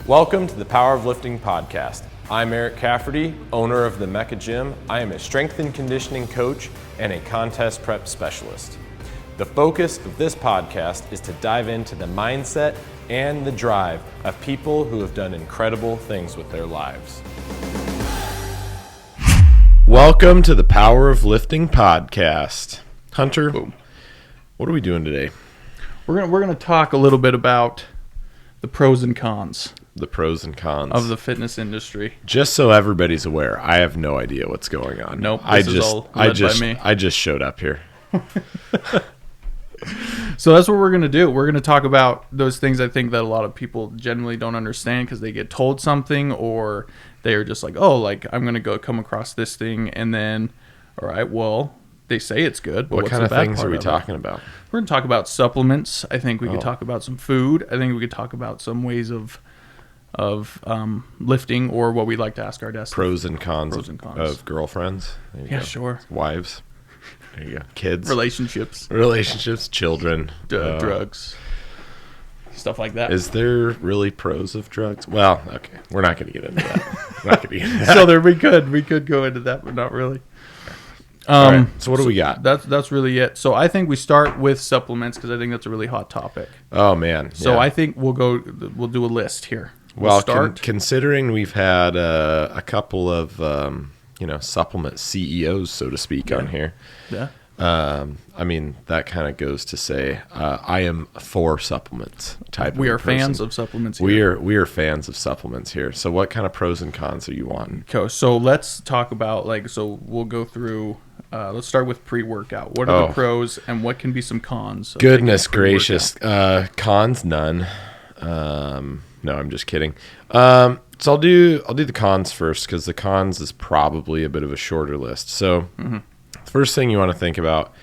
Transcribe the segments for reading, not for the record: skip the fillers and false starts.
Welcome to the Power of Lifting podcast. I'm EricCafferty, owner of the Mecca Gym. I am a strength and conditioning coach and a contest prep specialist. The focus of this podcast is to dive into the mindset and the drive of people who have done incredible things with their lives. Welcome to the Power of Lifting podcast. Hunter, what are we doing today? We're gonna talk a little bit about the pros and cons. The pros and cons of the fitness industry. Just so everybody's aware, I have no idea what's going on. Nope, by me. I just showed up here. So that's what we're going to do. We're going to talk about those things I think that a lot of people generally don't understand because they get told something or they are just like, oh, like I'm going to go come across this thing and then, all right, well, they say it's good. But what what's kind the of bad things part are we of talking it? about? We're going to talk about supplements. I think we could talk about some food. I think we could talk about some ways of lifting, or what we like to ask our guests. Pros and cons of girlfriends. Yeah, sure. Wives. There you go. Kids. Relationships, children. Drugs. Stuff like that. Is there really pros of drugs? Well, okay. We're not going to get into that. So we could go into that, but not really. All right. So what do we got? That's really it. So I think we start with supplements because I think that's a really hot topic. Oh man. So I think we'll do a list here. Well, considering we've had a couple of supplement CEOs, so to speak, on here. Yeah. I mean, that kind of goes to say I am for supplements type. We are person. fans of supplements here. We are fans of supplements here. So what kind of pros and cons are you wanting? Okay, so let's talk about we'll go through. Let's start with pre-workout. What are the pros and what can be some cons? Goodness gracious, cons none. No, I'm just kidding. So I'll do the cons first because the cons is probably a bit of a shorter list. So the first thing you want to think about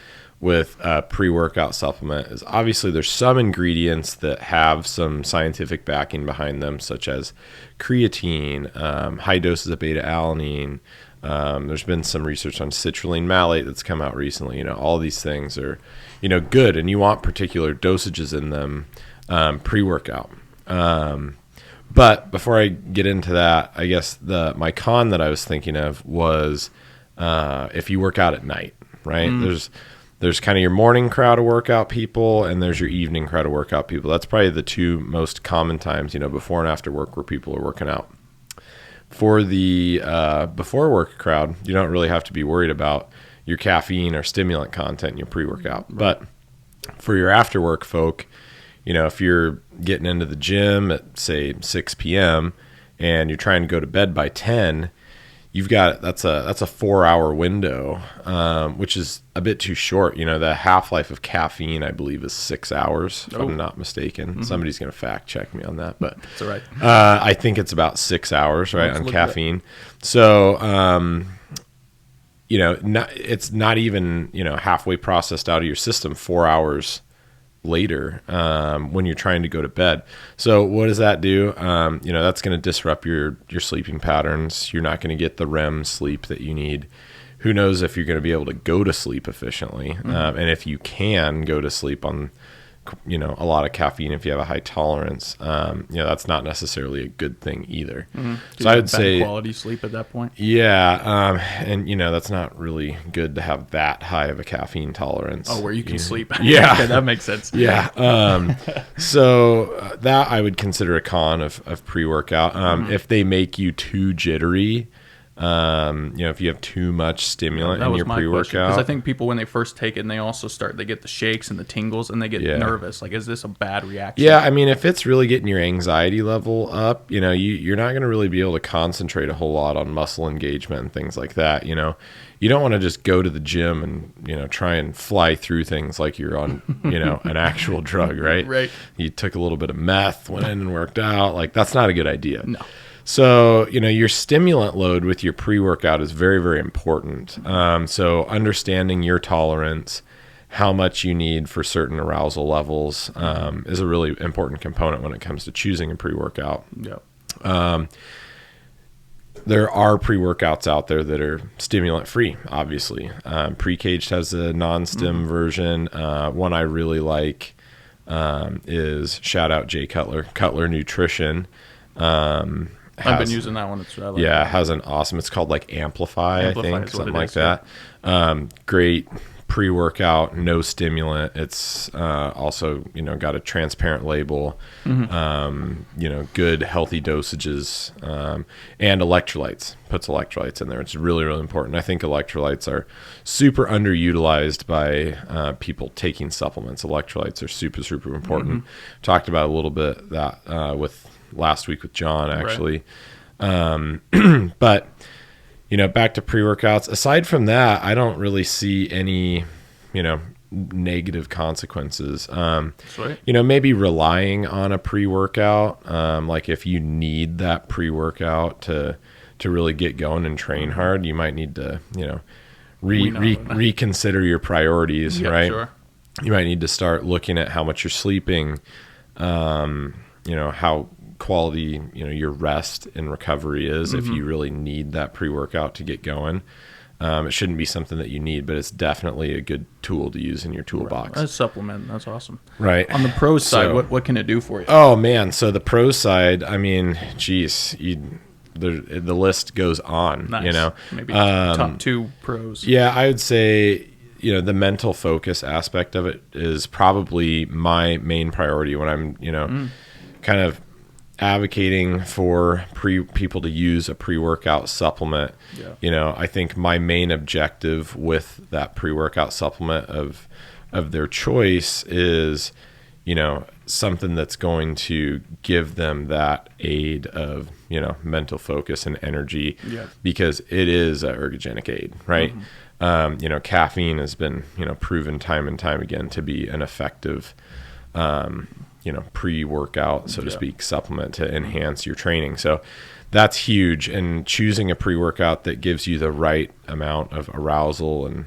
with a pre-workout supplement is obviously there's some ingredients that have some scientific backing behind them, such as creatine, high doses of beta-alanine. There's been some research on citrulline malate that's come out recently. All these things are, good, and you want particular dosages in them pre-workout. But before I get into that, I guess my con that I was thinking of was if you work out at night, right? There's kind of your morning crowd of workout people, and there's your evening crowd of workout people. That's probably the two most common times, before and after work where people are working out. For the before work crowd, you don't really have to be worried about your caffeine or stimulant content in your pre-workout. Right. But for your after work folk, if you're getting into the gym at say 6 p.m. and you're trying to go to bed by 10, that's a 4-hour window, which is a bit too short. The half-life of caffeine, I believe, is 6 hours, if I'm not mistaken. Somebody's going to fact check me on that, but that's all right. I think it's about 6 hours, right, on caffeine. So, it's not even halfway processed out of your system 4 hours later when you're trying to go to bed. So what does that do? That's going to disrupt your sleeping patterns. You're not going to get the REM sleep that you need. Who knows if you're going to be able to go to sleep efficiently. And if you can go to sleep on a lot of caffeine, if you have a high tolerance, that's not necessarily a good thing either. So I would say quality sleep at that point. Yeah. And that's not really good to have that high of a caffeine tolerance. Oh, where you can sleep. Yeah. Okay, that makes sense. Yeah. So that I would consider a con of pre-workout. If they make you too jittery, if you have too much stimulant in your pre-workout. Because I think people, when they first take it, and they get the shakes and the tingles, and they get nervous. Like, is this a bad reaction? Yeah, I mean, if it's really getting your anxiety level up, you're not going to really be able to concentrate a whole lot on muscle engagement and things like that. You don't want to just go to the gym and, try and fly through things like you're on, an actual drug, right? Right. You took a little bit of meth, went in and worked out. Like, that's not a good idea. No. So, your stimulant load with your pre-workout is very, very important. So understanding your tolerance, how much you need for certain arousal levels is a really important component when it comes to choosing a pre-workout. Yeah. There are pre-workouts out there that are stimulant-free, obviously. Pre-Caged has a non-stim version. One I really like is, shout out Jay Cutler Nutrition. I've been using that one. It has an awesome, it's called like Amplify, I think, something like that. Great pre-workout, no stimulant. It's also, got a transparent label, good healthy dosages, and electrolytes. Puts electrolytes in there. It's really, really important. I think electrolytes are super underutilized by people taking supplements. Electrolytes are super, super important. Talked about a little bit that with last week with John, actually. Right. But back to pre-workouts. Aside from that, I don't really see any, negative consequences. Maybe relying on a pre-workout, like if you need that pre-workout to really get going and train hard, you might need to, reconsider your priorities, right? Sure. You might need to start looking at how much you're sleeping, how quality your rest and recovery is. If you really need that pre-workout to get going, it shouldn't be something that you need, but it's definitely a good tool to use in your toolbox. Right. A supplement, that's awesome. Right. On the pro side, what can it do for you? Oh man, so the pro side, I mean, geez, the list goes on. Nice. Maybe top 2 pros. Yeah, I would say the mental focus aspect of it is probably my main priority when I'm kind of advocating for people to use a pre-workout supplement. I think my main objective with that pre-workout supplement of their choice is something that's going to give them that aid of mental focus and energy, because it is an ergogenic aid, right? Caffeine has been proven time and time again to be an effective pre-workout, so to speak, supplement to enhance your training. So that's huge. And choosing a pre-workout that gives you the right amount of arousal and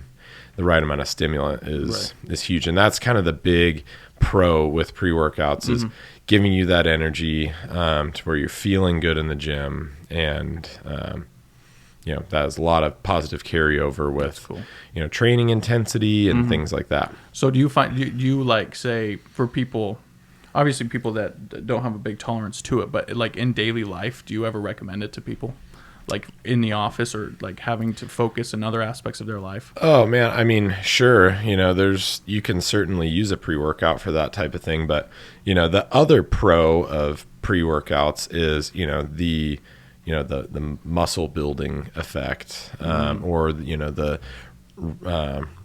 the right amount of stimulant is huge. And that's kind of the big pro with pre-workouts, is giving you that energy to where you're feeling good in the gym. And, that has a lot of positive carryover with, training intensity and things like that. So do you like, say, for people, obviously people that don't have a big tolerance to it, but like in daily life, do you ever recommend it to people? Like in the office, or like having to focus in other aspects of their life? Oh man, I mean, sure, you can certainly use a pre-workout for that type of thing, but the other pro of pre-workouts is the muscle building effect, or the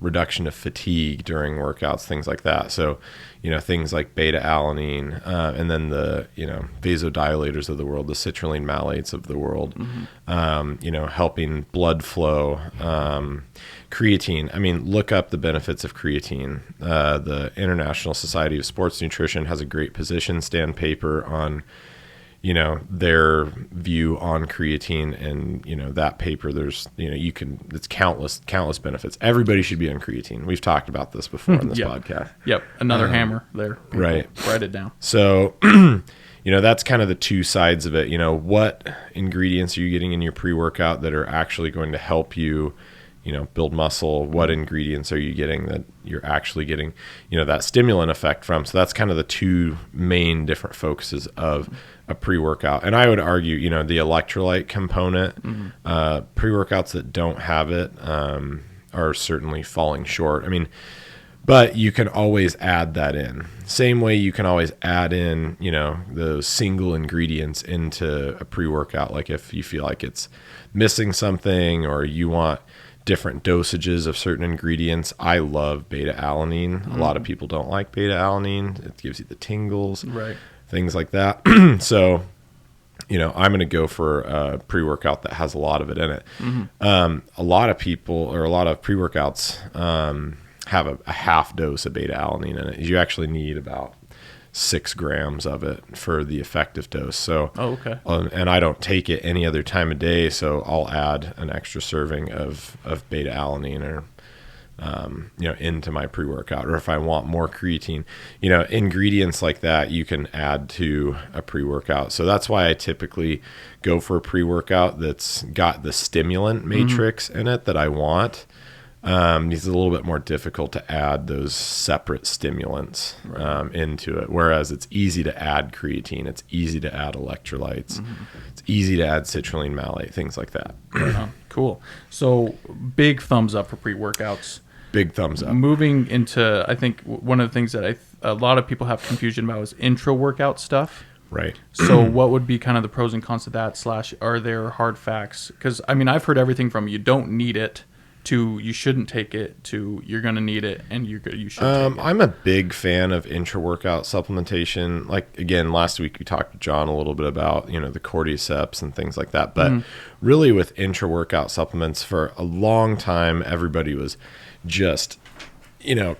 reduction of fatigue during workouts, things like that. So, things like beta alanine, and then the, vasodilators of the world, the citrulline malates of the world, helping blood flow, creatine. I mean, look up the benefits of creatine. The International Society of Sports Nutrition has a great position stand paper on their view on creatine, and that paper, there's it's countless benefits. Everybody should be on creatine. We've talked about this before on this podcast. Another hammer there. People, right, write it down. So that's kind of the two sides of it. What ingredients are you getting in your pre-workout that are actually going to help you build muscle? What ingredients are you getting that you're actually getting that stimulant effect from? So that's kind of the two main different focuses of a pre-workout. And I would argue, the electrolyte component, pre-workouts that don't have it are certainly falling short. I mean, but you can always add that in. Same way you can always add in, those single ingredients into a pre-workout. Like if you feel like it's missing something, or you want different dosages of certain ingredients. I love beta alanine. A lot of people don't like beta alanine. It gives you the tingles, right? Things like that. So, I'm going to go for a pre-workout that has a lot of it in it. A lot of people, or a lot of pre-workouts, have a half dose of beta alanine in it. You actually need about 6 grams of it for the effective dose. So, and I don't take it any other time of day, so I'll add an extra serving of beta alanine, or into my pre-workout. Or if I want more creatine, ingredients like that you can add to a pre-workout. So that's why I typically go for a pre-workout that's got the stimulant matrix in it that I want. It's a little bit more difficult to add those separate stimulants into it. Whereas it's easy to add creatine, it's easy to add electrolytes, it's easy to add citrulline malate, things like that. Cool. So big thumbs up for pre-workouts. Big thumbs up. Moving into, I think one of the things that a lot of people have confusion about is intra-workout stuff. Right. So what would be kind of the pros and cons of that, / are there hard facts? Because, I mean, I've heard everything from you don't need it to you shouldn't take it to you're going to need it and you should take it. I'm a big fan of intra-workout supplementation. Like, again, last week we talked to John a little bit about, the cordyceps and things like that. But really with intra-workout supplements, for a long time, everybody was just,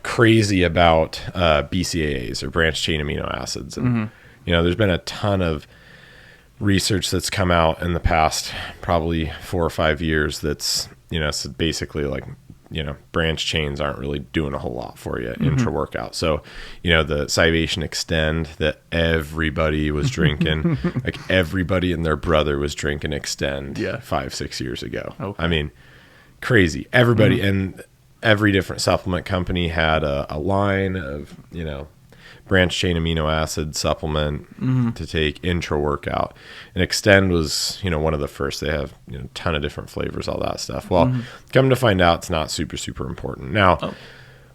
crazy about BCAAs or branched chain amino acids. And, there's been a ton of research that's come out in the past probably 4 or 5 years that's, so basically like, branch chains aren't really doing a whole lot for you intra-workout. So, the Scivation Extend that everybody was drinking, like everybody and their brother was drinking Extend 5-6 years ago. Okay. I mean, crazy. Everybody and every different supplement company had a line of, branched chain amino acid supplement to take intra-workout. And Extend was, one of the first. They have a ton of different flavors, all that stuff. Well, come to find out, it's not super, super important. Now,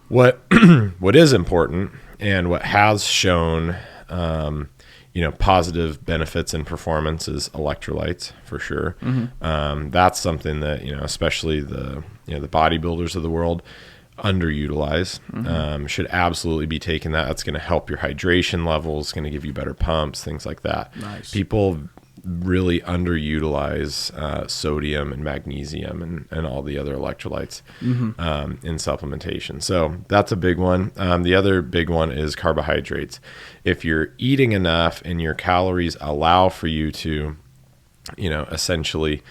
what is important and what has shown, positive benefits in performance is electrolytes for sure. That's something that, especially the bodybuilders of the world underutilize. Should absolutely be taking that. That's going to help your hydration levels, going to give you better pumps, things like that. Nice. People really underutilize sodium and magnesium and all the other electrolytes in supplementation. So that's a big one. The other big one is carbohydrates. If you're eating enough and your calories allow for you to, essentially,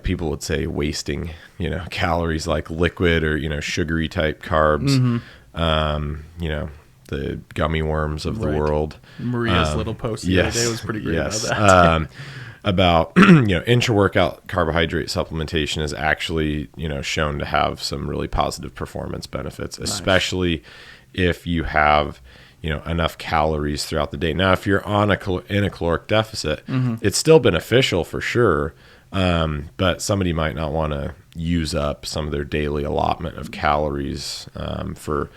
people would say wasting, calories like liquid or, sugary type carbs, the gummy worms of the world. Maria's little post the other day was pretty great about that. About, intra-workout carbohydrate supplementation is actually, shown to have some really positive performance benefits, especially if you have, enough calories throughout the day. Now, if you're in a caloric deficit, it's still beneficial for sure. But somebody might not want to use up some of their daily allotment of calories for,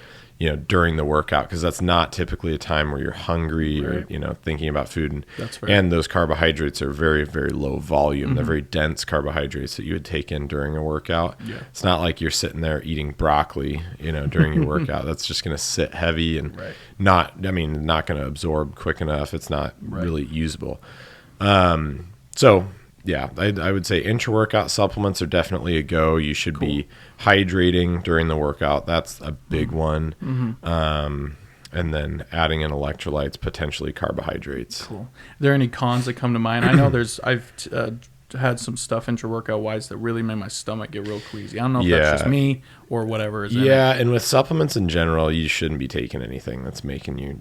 during the workout, because that's not typically a time where you're hungry or, thinking about food. And those carbohydrates are very, very low volume. They're very dense carbohydrates that you would take in during a workout. Yeah. It's not like you're sitting there eating broccoli, during your workout. That's just going to sit heavy and not going to absorb quick enough. It's not really usable. Yeah, I would say intra-workout supplements are definitely a go. You should be hydrating during the workout. That's a big one. And then adding in electrolytes, potentially carbohydrates. Cool. Are there any cons that come to mind? I know I've had some stuff intra-workout wise that really made my stomach get real queasy. I don't know if that's just me or whatever is in it. And with supplements in general, you shouldn't be taking anything that's making you,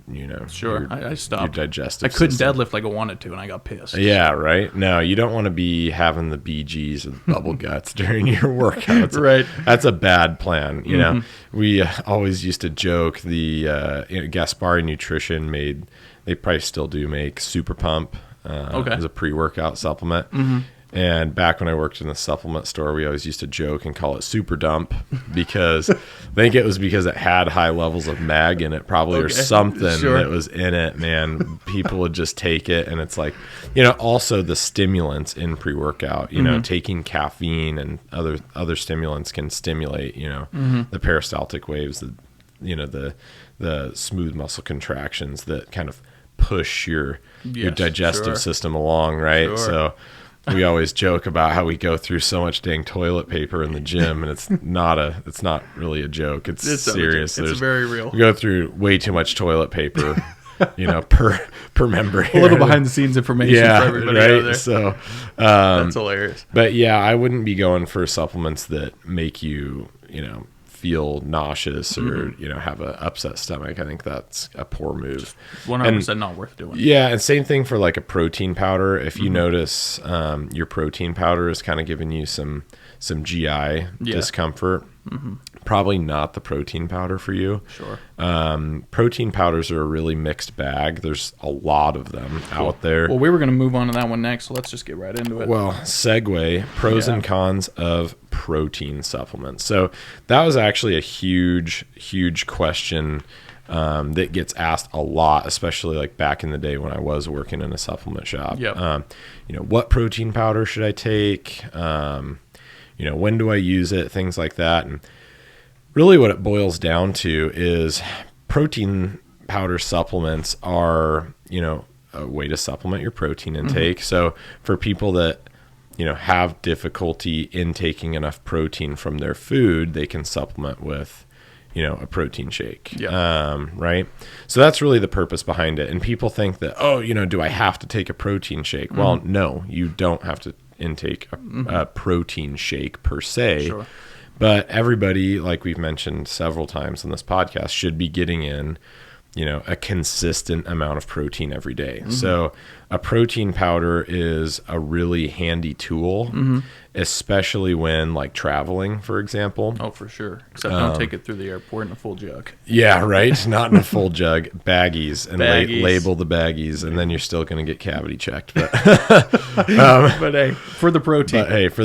I stopped. Your digestive I couldn't system. deadlift like I wanted to, and I got pissed. Yeah, right? No, you don't want to be having the BGs or bubble guts during your workouts. Right. That's a bad plan. We always used to joke the Gaspari Nutrition they probably still do make Super Pump as a pre-workout supplement. And back when I worked in the supplement store, we always used to joke and call it Super Dump because I think it was because it had high levels of mag in it probably or something that was in it, man. People would just take it. And it's like, also the stimulants in pre-workout, taking caffeine and other stimulants can stimulate, the peristaltic waves, the smooth muscle contractions that kind of push your digestive system along, right? So we always joke about how we go through so much dang toilet paper in the gym, and it's not really a joke. It's serious. It's very real. We go through way too much toilet paper, per member here. A little behind the scenes information for everybody out there. So that's hilarious. But yeah, I wouldn't be going for supplements that make you, feel nauseous or, have an upset stomach. I think that's a poor move. 100% not worth doing. Yeah. And same thing for like a protein powder. If you notice your protein powder is kind of giving you some GI discomfort, probably not the protein powder for you. Sure. Protein powders are a really mixed bag. There's a lot of them out there. Well, we were going to move on to that one next, so let's just get right into it. Well, segue, pros and cons of protein supplements. So that was actually a huge question that gets asked a lot, especially like back in the day when I was working in a supplement shop. Yep. What protein powder should I take? When do I use it? Things like that. And really what it boils down to is protein powder supplements are, a way to supplement your protein intake. So for people that, have difficulty intaking enough protein from their food, they can supplement with, a protein shake. Right. So that's really the purpose behind it. And people think that, do I have to take a protein shake? Well, no, you don't have to intake a protein shake per se. Sure. But everybody, like we've mentioned several times on this podcast, should be getting in, a consistent amount of protein every day. So a protein powder is a really handy tool, especially when like traveling, for example. Oh, for sure. Except don't take it through the airport in a full jug. Yeah, right. Not in a full jug. Baggies. And label the baggies, and then you're still going to get cavity checked. But, but hey, for the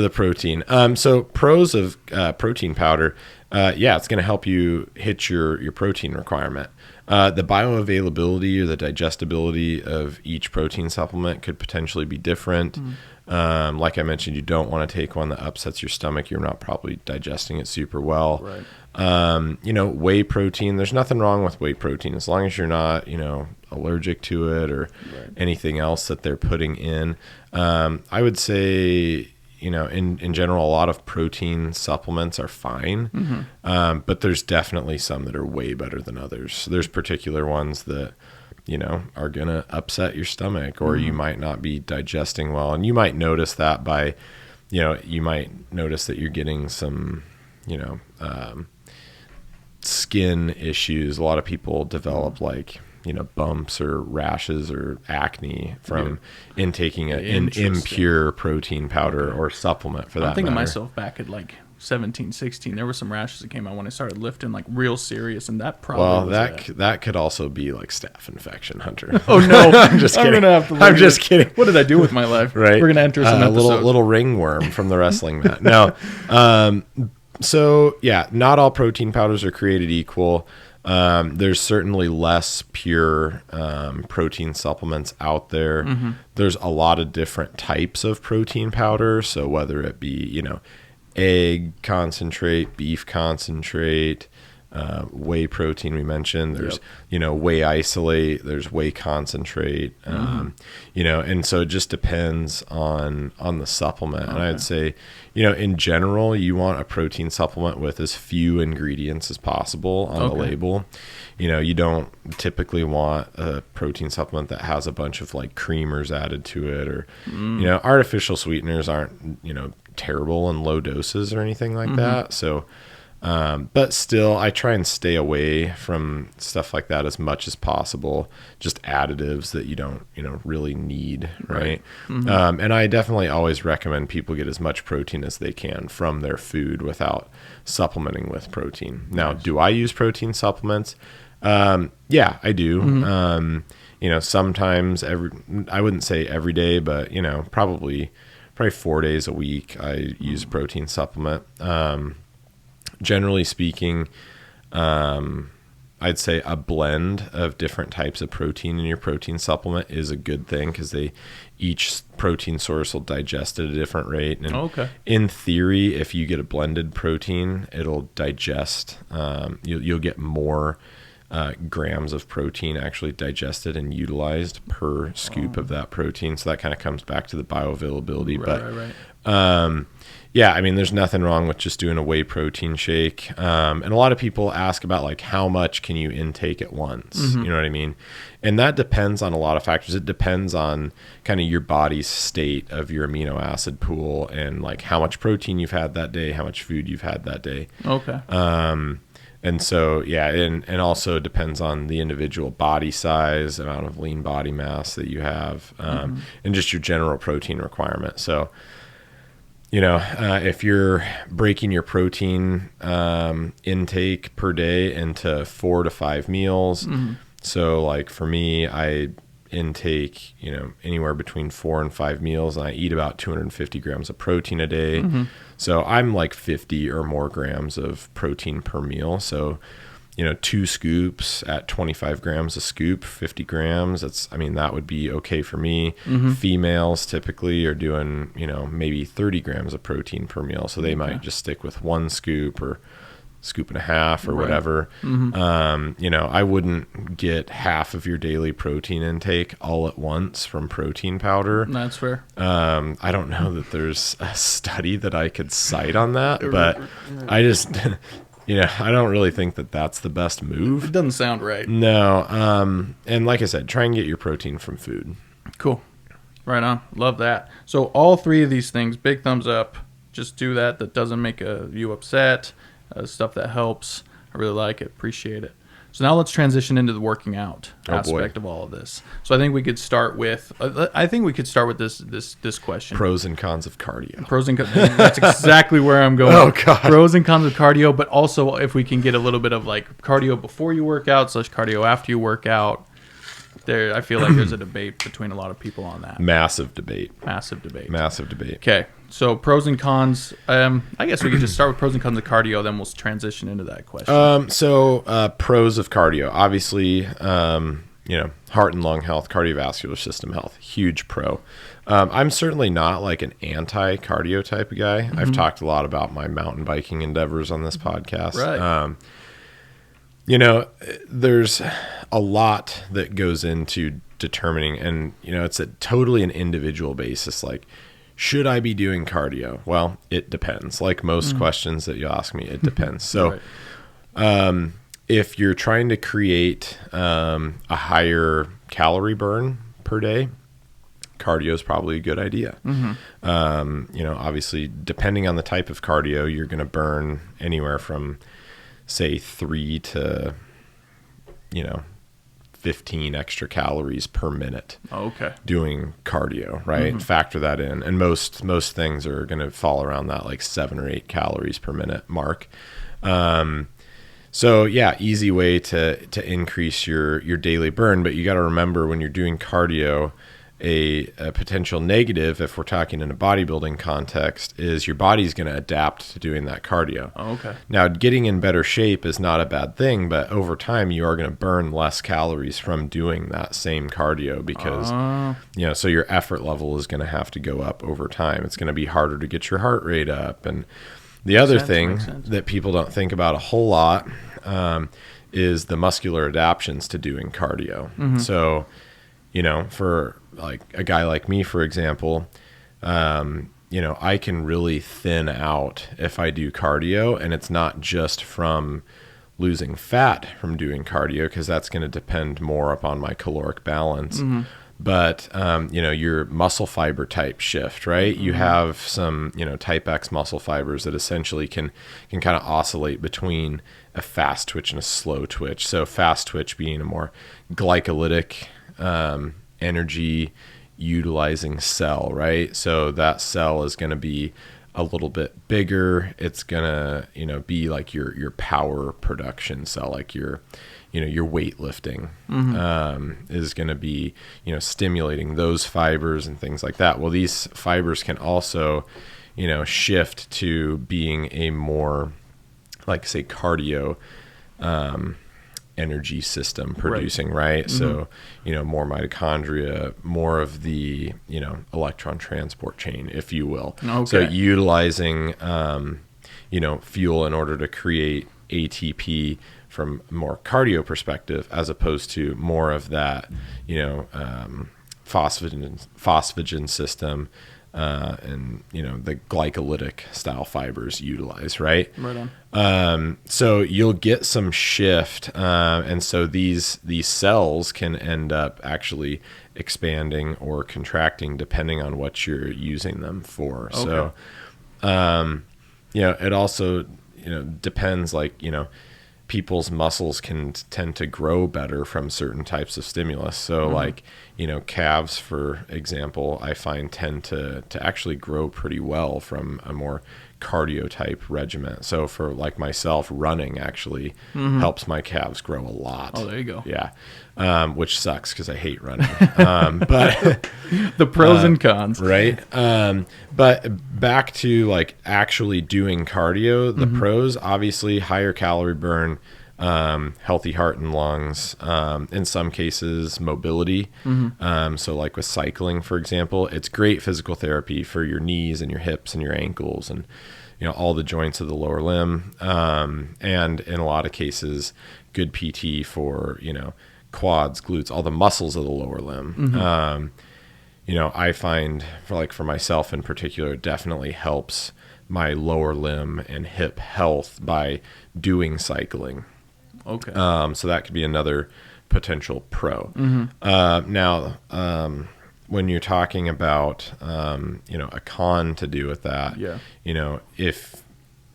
protein. So pros of protein powder, it's going to help you hit your protein requirement. The bioavailability or the digestibility of each protein supplement could potentially be different. Like I mentioned, you don't want to take one that upsets your stomach. You're not probably digesting it super well. Right. Whey protein, there's nothing wrong with whey protein as long as you're not, allergic to it or anything else that they're putting in. I would say, in general, a lot of protein supplements are fine, but there's definitely some that are way better than others. There's particular ones that, are going to upset your stomach, or you might not be digesting well. And you might notice that by, you might notice that you're getting some, skin issues. A lot of people develop like, bumps or rashes or acne from intaking an impure protein powder or supplement for that matter. I'm thinking myself back at like 17, 16, there were some rashes that came out when I started lifting like real serious, and that probably that could also be like staph infection, Hunter. Oh no, I'm just kidding. I'm just kidding. What did I do with my life? Right. We're gonna enter some episodes. little ringworm from the wrestling mat. No. So yeah, not all protein powders are created equal. There's certainly less pure protein supplements out there. There's a lot of different types of protein powder. So whether it be, egg concentrate, beef concentrate, whey protein we mentioned, there's, whey isolate, there's whey concentrate, and so it just depends on the supplement. And I'd say, in general, you want a protein supplement with as few ingredients as possible on the label. You don't typically want a protein supplement that has a bunch of like creamers added to it, or, artificial sweeteners aren't, terrible in low doses or anything like that. So, but still, I try and stay away from stuff like that as much as possible. Just additives that you don't, really need, right? And I definitely always recommend people get as much protein as they can from their food without supplementing with protein. Now, do I use protein supplements? Yeah, I do. Sometimes I wouldn't say every day, but probably 4 days a week I use a protein supplement. Generally speaking, I'd say a blend of different types of protein in your protein supplement is a good thing, because each protein source will digest at a different rate. And in theory, if you get a blended protein, it'll digest. You'll get more grams of protein actually digested and utilized per scoop of that protein. So that kind of comes back to the bioavailability. Yeah, I mean, there's nothing wrong with just doing a whey protein shake. And a lot of people ask about like how much can you intake at once? You know what I mean? And that depends on a lot of factors. It depends on kind of your body's state of your amino acid pool and like how much protein you've had that day, how much food you've had that day. Okay. And so, yeah, and also depends on the individual body size, amount of lean body mass that you have, and just your general protein requirement. So, if you're breaking your protein intake per day into 4 to 5 meals, so like for me, I intake, anywhere between 4 and 5 meals, and I eat about 250 grams of protein a day. So I'm like 50 or more grams of protein per meal. So, 2 scoops at 25 grams a scoop, 50 grams. That would be okay for me. Females typically are doing, maybe 30 grams of protein per meal. So they might just stick with 1 scoop or scoop and a half or whatever. I wouldn't get half of your daily protein intake all at once from protein powder. That's fair. I don't know that there's a study that I could cite on that, but I just, I don't really think that that's the best move. It doesn't sound right. No. And like I said, try and get your protein from food. Cool. Right on. Love that. So all 3 of these things, big thumbs up. Just do that. That doesn't make you upset. Stuff that helps. I really like it. Appreciate it. So now let's transition into the working out aspect of all of this. So I think we could start with this question. Pros and cons of cardio. Pros and cons. That's exactly where I'm going. Oh God. Pros and cons of cardio, but also if we can get a little bit of like cardio before you work out / cardio after you work out. I feel like there's a debate between a lot of people on that. Massive debate. Okay. So pros and cons. I guess we could just start with pros and cons of cardio, then we'll transition into that question. Pros of cardio. Obviously, heart and lung health, cardiovascular system health, huge pro. I'm certainly not like an anti-cardio type of guy. I've talked a lot about my mountain biking endeavors on this podcast. Right. There's a lot that goes into determining, and, it's totally an individual basis. Like, should I be doing cardio? Well, it depends. Like most questions that you ask me, it depends. So, if you're trying to create a higher calorie burn per day, cardio is probably a good idea. Obviously, depending on the type of cardio, you're going to burn anywhere from, say, 3 to 15 extra calories per minute. Doing cardio, right? Factor that in, and most things are going to fall around that like 7 or 8 calories per minute mark. So yeah, easy way to increase your daily burn, but you got to remember when you're doing cardio, a potential negative, if we're talking in a bodybuilding context, is your body's going to adapt to doing that cardio. Now, getting in better shape is not a bad thing, but over time you are going to burn less calories from doing that same cardio because, so your effort level is going to have to go up over time. It's going to be harder to get your heart rate up. And the other thing that people don't think about a whole lot is the muscular adaptations to doing cardio. So, for like a guy like me, for example, I can really thin out if I do cardio, and it's not just from losing fat from doing cardio, because that's going to depend more upon my caloric balance. But, your muscle fiber type shift, right? You have some, type X muscle fibers that essentially can kind of oscillate between a fast twitch and a slow twitch. So fast twitch being a more glycolytic, energy utilizing cell, right? So that cell is going to be a little bit bigger. It's going to, be like your power production cell, like your weightlifting, is going to be, stimulating those fibers and things like that. Well, these fibers can also, shift to being a more, like, say, cardio, energy system producing, right? So, more mitochondria, more of the, electron transport chain, if you will. So utilizing, fuel in order to create ATP from a more cardio perspective, as opposed to more of that, phosphagen system, and the glycolytic style fibers utilize, right? Right on. So you'll get some shift, and so these cells can end up actually expanding or contracting depending on what you're using them for. Okay. So it also depends, like people's muscles can tend to grow better from certain types of stimulus. So like, calves, for example, I find tend to actually grow pretty well from a more cardio type regimen. So for like myself, running actually helps my calves grow a lot. Oh, there you go. Yeah. Which sucks because I hate running. But the pros and cons. Right. But back to like actually doing cardio, the pros, obviously higher calorie burn, healthy heart and lungs, in some cases mobility. So like with cycling, for example, it's great physical therapy for your knees and your hips and your ankles and all the joints of the lower limb, and in a lot of cases good PT for quads, glutes, all the muscles of the lower limb. I find for myself in particular, it definitely helps my lower limb and hip health by doing cycling. Okay. So that could be another potential pro. Now, when you're talking about, a con to do with that, if,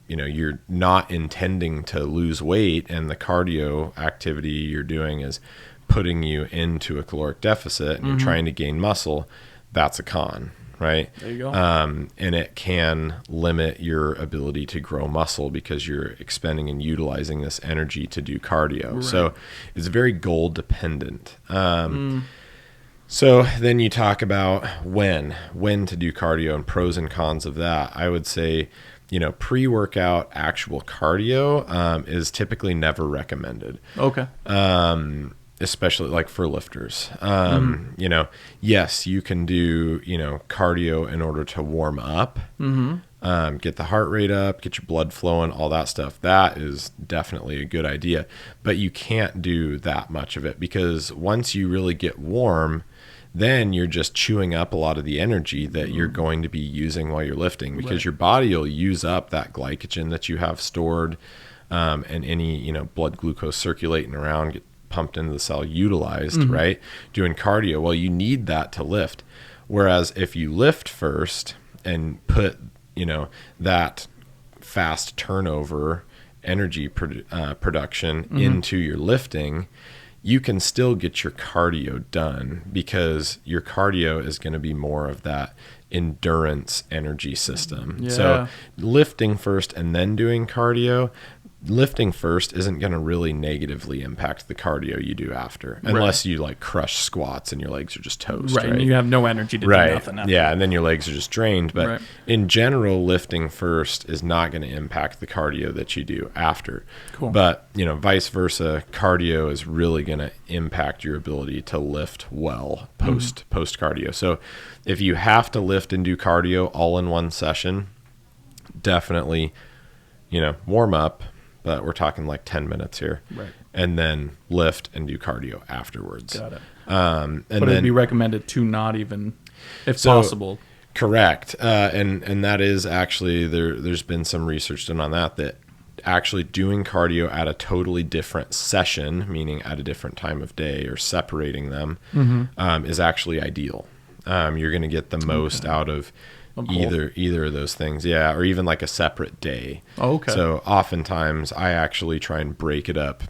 you're not intending to lose weight and the cardio activity you're doing is putting you into a caloric deficit and you're trying to gain muscle, that's a con, right? There you go. And it can limit your ability to grow muscle because you're expending and utilizing this energy to do cardio. Right. So it's very goal dependent. So then you talk about when to do cardio and pros and cons of that. I would say, pre-workout actual cardio is typically never recommended. Okay. Especially like for lifters. Yes, you can do, cardio in order to warm up, get the heart rate up, get your blood flowing, all that stuff. That is definitely a good idea, but you can't do that much of it because once you really get warm, then you're just chewing up a lot of the energy that you're going to be using while you're lifting because your body will use up that glycogen that you have stored, and any, blood glucose circulating around, get pumped into the cell, utilized, right? Doing cardio, well, you need that to lift. Whereas if you lift first and put, that fast turnover energy production into your lifting, you can still get your cardio done because your cardio is going to be more of that endurance energy system. Yeah. So lifting first and then doing cardio, lifting first isn't going to really negatively impact the cardio you do after, unless you like crush squats and your legs are just toast. Right. And you have no energy to do nothing after. Yeah. And then your legs are just drained. But in general, lifting first is not going to impact the cardio that you do after. Cool. But, vice versa, cardio is really going to impact your ability to lift well post cardio. So if you have to lift and do cardio all in one session, definitely, warm up. But we're talking like 10 minutes here. Right. And then lift and do cardio afterwards. Got it. But it'd be recommended to not even, if possible. Correct. And that is actually, there's been some research done on that actually doing cardio at a totally different session, meaning at a different time of day or separating them, is actually ideal. You're going to get the most out of either of those things, or even like a separate day. So oftentimes I actually try and break it up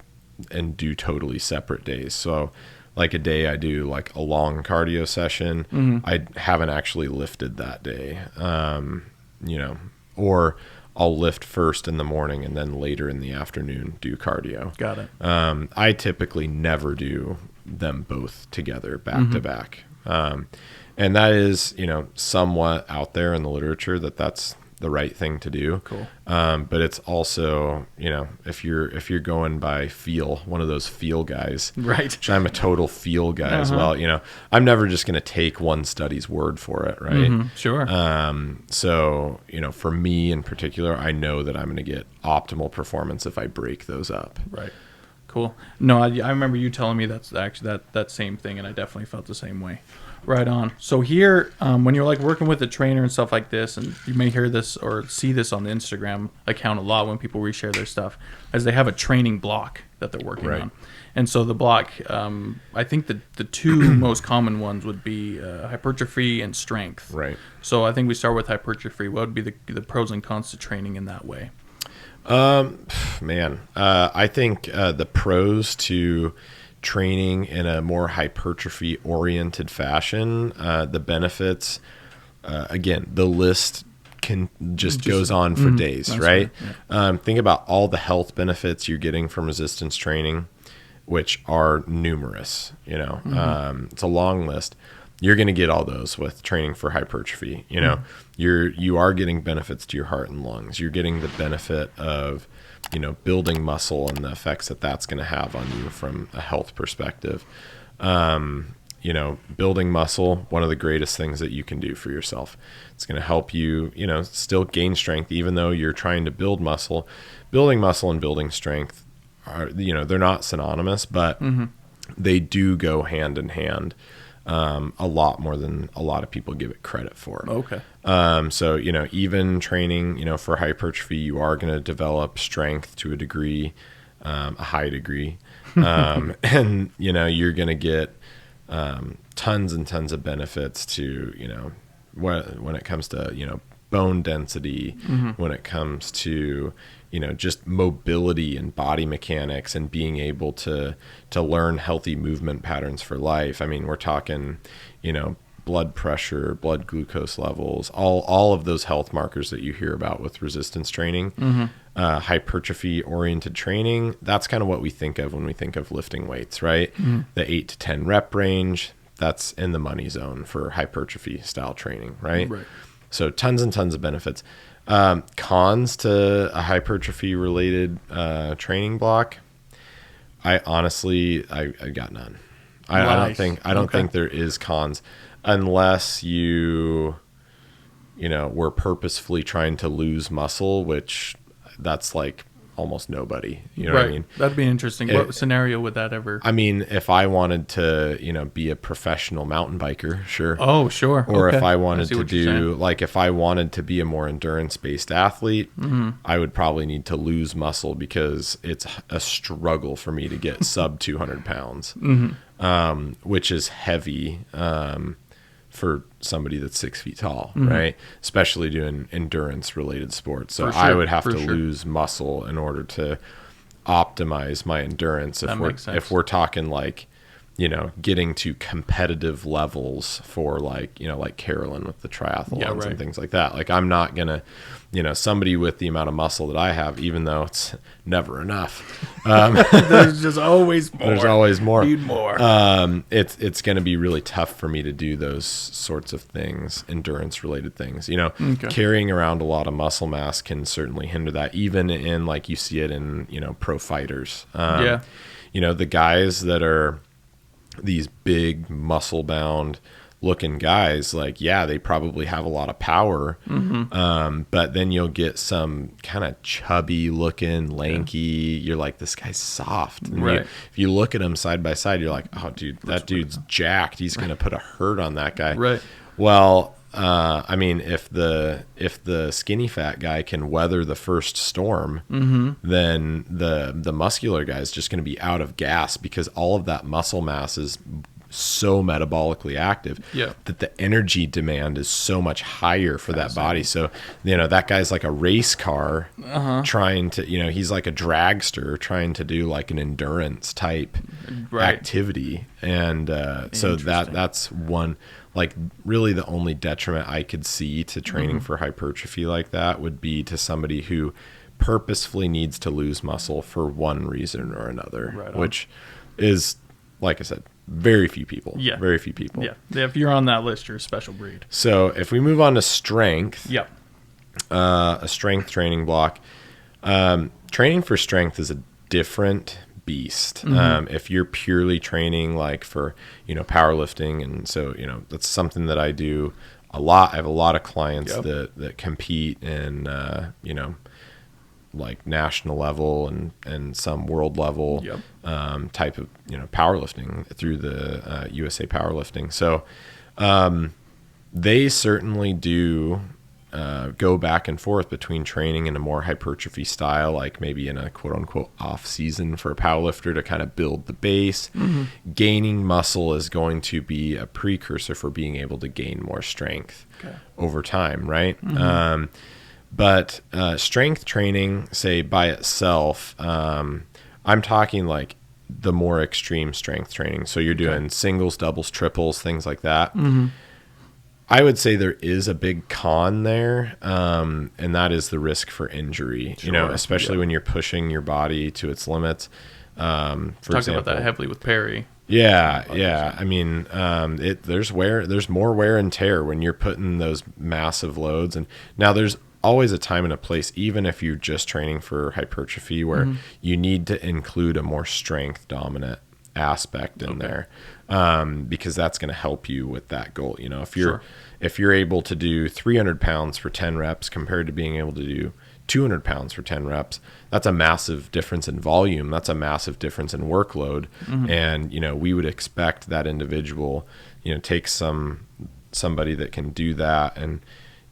and do totally separate days. So like a day I do like a long cardio session, I haven't actually lifted that day, or I'll lift first in the morning and then later in the afternoon do cardio. Got it. I typically never do them both together back to back. And that is, somewhat out there in the literature that's the right thing to do. Cool. But it's also, if you're going by feel, one of those feel guys, right? Which I'm a total feel guy as well. I'm never just going to take one study's word for it. Right. Sure. So, for me in particular, I know that I'm going to get optimal performance if I break those up. Right. Cool. No, I remember you telling me that's actually that same thing, and I definitely felt the same way. Right on. So here, when you're like working with a trainer and stuff like this, and you may hear this or see this on the Instagram account a lot when people reshare their stuff, as they have a training block that they're working on. And so the block, I think the two most common ones would be hypertrophy and strength. Right. So I think we start with hypertrophy. What would be the pros and cons to training in that way? I think the pros to training in a more hypertrophy oriented fashion, the benefits, again, the list can just goes on for days, right? Yeah. Think about all the health benefits you're getting from resistance training, which are numerous. It's a long list. You're going to get all those with training for hypertrophy. You are getting benefits to your heart and lungs. You're getting the benefit of building muscle and the effects that that's going to have on you from a health perspective. Building muscle, one of the greatest things that you can do for yourself. It's going to help you, still gain strength, even though you're trying to build muscle. Building muscle and building strength are, they're not synonymous, but they do go hand in hand. A lot more than a lot of people give it credit for. Okay. So, even training, for hypertrophy, you are going to develop strength to a degree, a high degree. And, you're going to get tons and tons of benefits to, when it comes to, bone density, when it comes to, just mobility and body mechanics and being able to learn healthy movement patterns for life. I mean, we're talking, blood pressure, blood glucose levels, all of those health markers that you hear about with resistance training, hypertrophy oriented training. That's kind of what we think of when we think of lifting weights, right? The 8 to 10 rep range, that's in the money zone for hypertrophy style training, right? So tons and tons of benefits. Cons to a hypertrophy related training block, I honestly got none. I don't think there is cons unless you were purposefully trying to lose muscle, which that's like almost nobody. You know what I mean? That'd be interesting. What scenario would that ever? I mean, if I wanted to, be a professional mountain biker, sure. Oh, sure. Or if I wanted to do, like, if I wanted to be a more endurance-based athlete, I would probably need to lose muscle because it's a struggle for me to get sub 200 pounds, which is heavy for somebody that's 6 feet tall, right? Especially doing endurance-related sports. So I would have to lose muscle in order to optimize my endurance. If we're talking like, getting to competitive levels for like Carolyn with the triathlons and things like that. Like I'm not gonna, somebody with the amount of muscle that I have, even though it's never enough. There's just always more. There's always more. Need more. It's going to be really tough for me to do those sorts of things, endurance related things. Carrying around a lot of muscle mass can certainly hinder that, even in like you see it in pro fighters. The guys that are these big muscle bound looking guys, like, they probably have a lot of power. But then you'll get some kind of chubby looking, lanky, you're like, this guy's soft. And if you look at him side by side, you're like, oh dude, that dude's jacked. He's going to put a hurt on that guy. Well, I mean, if the skinny fat guy can weather the first storm, then the muscular guy is just going to be out of gas because all of that muscle mass is so metabolically active that the energy demand is so much higher for that body. So, that guy's like a race car trying to, he's like a dragster trying to do like an endurance type activity. And so that's one, like really the only detriment I could see to training for hypertrophy like that would be to somebody who purposefully needs to lose muscle for one reason or another, which is, like I said, very few people. Very few people. If you're on that list, you're a special breed. So if we move on to strength, a strength training block, training for strength is a different beast. If you're purely training like for, powerlifting, and so, that's something that I do a lot. I have a lot of clients that compete in, like national level and some world level type of powerlifting through the USA Powerlifting. So They certainly do go back and forth between training in a more hypertrophy style, like maybe in a quote unquote off season for a powerlifter to kind of build the base. Gaining muscle is going to be a precursor for being able to gain more strength over time, right? But strength training, say by itself, I'm talking like the more extreme strength training. So you're doing singles, doubles, triples, things like that. I would say there is a big con there, and that is the risk for injury. Sure. You know, especially when you're pushing your body to its limits. For Talked about that heavily with Perry. Yeah. I mean, there's more wear and tear when you're putting those massive loads. And now there's always a time and a place, even if you're just training for hypertrophy, where you need to include a more strength dominant aspect in there, because that's going to help you with that goal. You know, if you're able to do 300 pounds for 10 reps compared to being able to do 200 pounds for 10 reps, that's a massive difference in volume. That's a massive difference in workload. And, you know, we would expect that individual, you know, take somebody that can do that and,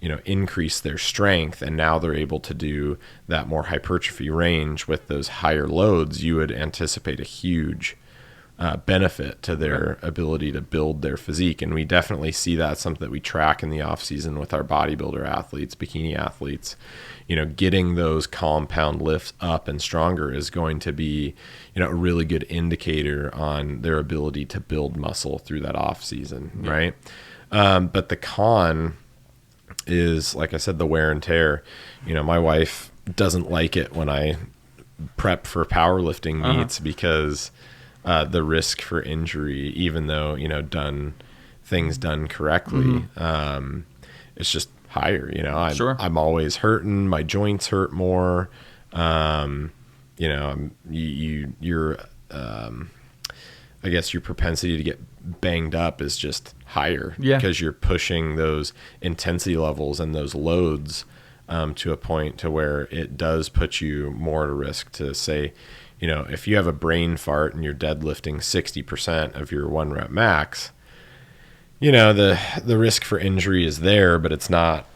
you know, increase their strength. And now they're able to do that more hypertrophy range with those higher loads. You would anticipate a huge benefit to their ability to build their physique. And we definitely see that, something that we track in the off season with our bodybuilder athletes, bikini athletes. You know, getting those compound lifts up and stronger is going to be, you know, a really good indicator on their ability to build muscle through that off season, right? But the con is, like I said, the wear and tear. You know, my wife doesn't like it when I prep for powerlifting meets because the risk for injury, even though, you know, things done correctly, it's just higher. You know, I'm always hurting. My joints hurt more. You know, you're I guess your propensity to get banged up is just higher because you're pushing those intensity levels and those loads to a point to where it does put you more at risk to, say, you know, if you have a brain fart and you're deadlifting 60% of your 1 rep max, you know, the risk for injury is there, but it's not,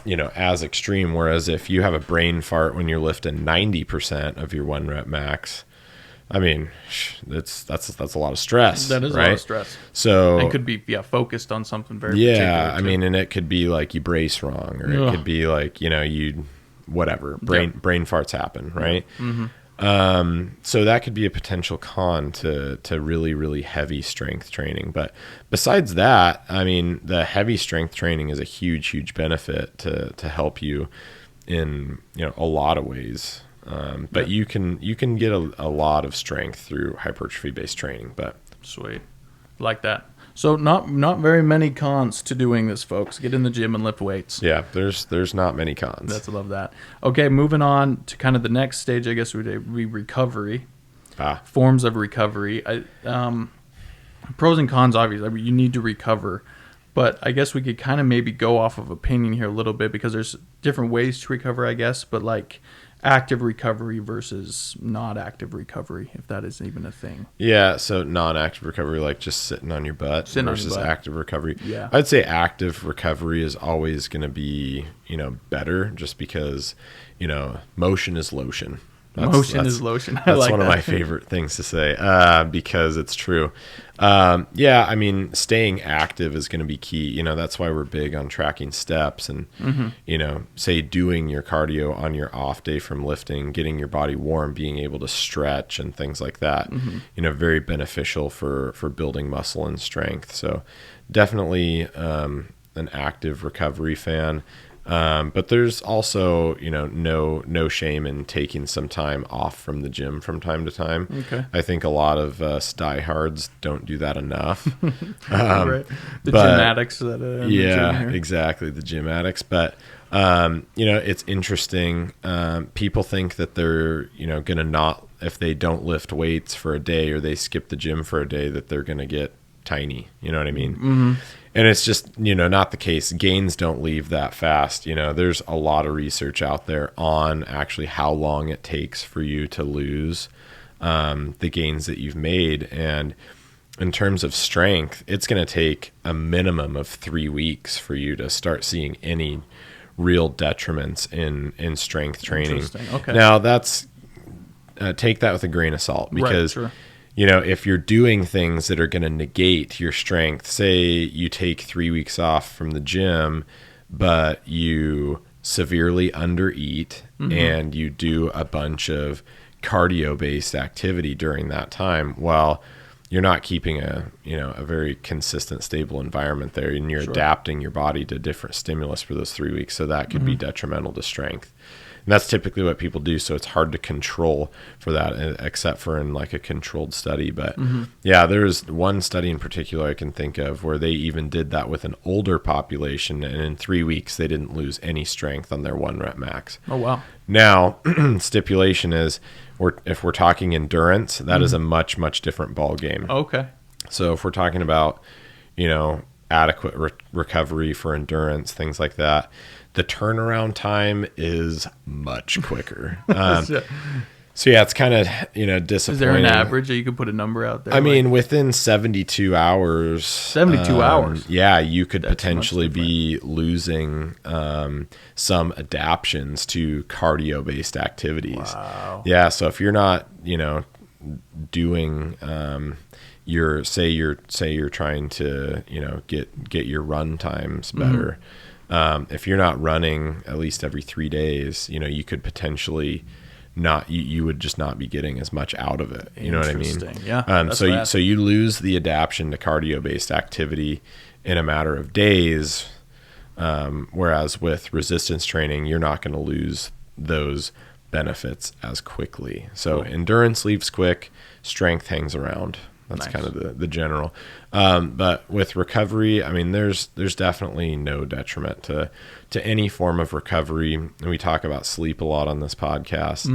you know, as extreme. Whereas if you have a brain fart when you're lifting 90% of your 1 rep max, I mean, that's a lot of stress. That is right? a lot of stress. So it could be focused on something very particular. I mean, and it could be like you brace wrong, or it could be like, you know, whatever, brain farts happen, right? So that could be a potential con to really, really heavy strength training. But besides that, I mean, the heavy strength training is a huge benefit to help you in, you know, a lot of ways. But you can get a lot of strength through hypertrophy based training. But sweet, like that. So not very many cons to doing this, folks. Get in the gym and lift weights. Yeah, there's not many cons. I love that. Okay, moving on to kind of the next stage, I guess would be recovery. Forms of recovery. Pros and cons, obviously. I mean, you need to recover. But I guess we could kind of maybe go off of opinion here a little bit, because there's different ways to recover, I guess. But like active recovery versus not active recovery, if that is even a thing. Yeah, so non-active recovery, like just sitting on your butt, versus active recovery. Yeah. I'd say active recovery is always going to be, you know, better, just because, you know, motion is lotion. Motion is lotion. That's like one of my favorite things to say, because it's true. I mean, staying active is going to be key. You know, that's why we're big on tracking steps and, you know, say doing your cardio on your off day from lifting, getting your body warm, being able to stretch and things like that, you know, very beneficial for building muscle and strength. So definitely an active recovery fan. But there's also, you know, no shame in taking some time off from the gym from time to time. Okay. I think a lot of diehards don't do that enough. Right. The gym addicts that exactly, the gym addicts. But you know, it's interesting. People think that they're, you know, gonna not, if they don't lift weights for a day or they skip the gym for a day, that they're gonna get tiny. You know what I mean? And it's just, you know, not the case. Gains don't leave that fast. You know, there's a lot of research out there on actually how long it takes for you to lose the gains that you've made. And in terms of strength, it's going to take a minimum of 3 weeks for you to start seeing any real detriments in strength training. Interesting. Okay. Now that's take that with a grain of salt, because Right, sure. you know, if you're doing things that are going to negate your strength, say you take 3 weeks off from the gym, but you severely undereat and you do a bunch of cardio based activity during that time, well, you're not keeping a very consistent, stable environment there, and you're adapting your body to different stimulus for those 3 weeks. So that could be detrimental to strength. And that's typically what people do. So it's hard to control for that, except for in like a controlled study. But yeah, there's one study in particular I can think of where they even did that with an older population. And in 3 weeks, they didn't lose any strength on their 1 rep max. Oh, wow. Now, stipulation is, if we're talking endurance, that is a much, much different ball game. Okay. So if we're talking about, adequate recovery for endurance, things like that, the turnaround time is much quicker. So yeah, it's kind of, disappointing. Is there an average that you could put a number out there? I mean, within 72 hours. 72 hours? Yeah, you could potentially be losing some adaptions to cardio-based activities. Wow. Yeah, so if you're not, doing say you're trying to, get your run times better. If you're not running at least every 3 days, you could potentially not, you would just not be getting as much out of it. You know what I mean? Yeah. So you lose the adaption to cardio based activity in a matter of days. Whereas with resistance training, you're not going to lose those benefits as quickly. So endurance leaves quick, strength hangs around. That's kind of the general. But with recovery, I mean, there's definitely no detriment to any form of recovery. And we talk about sleep a lot on this podcast.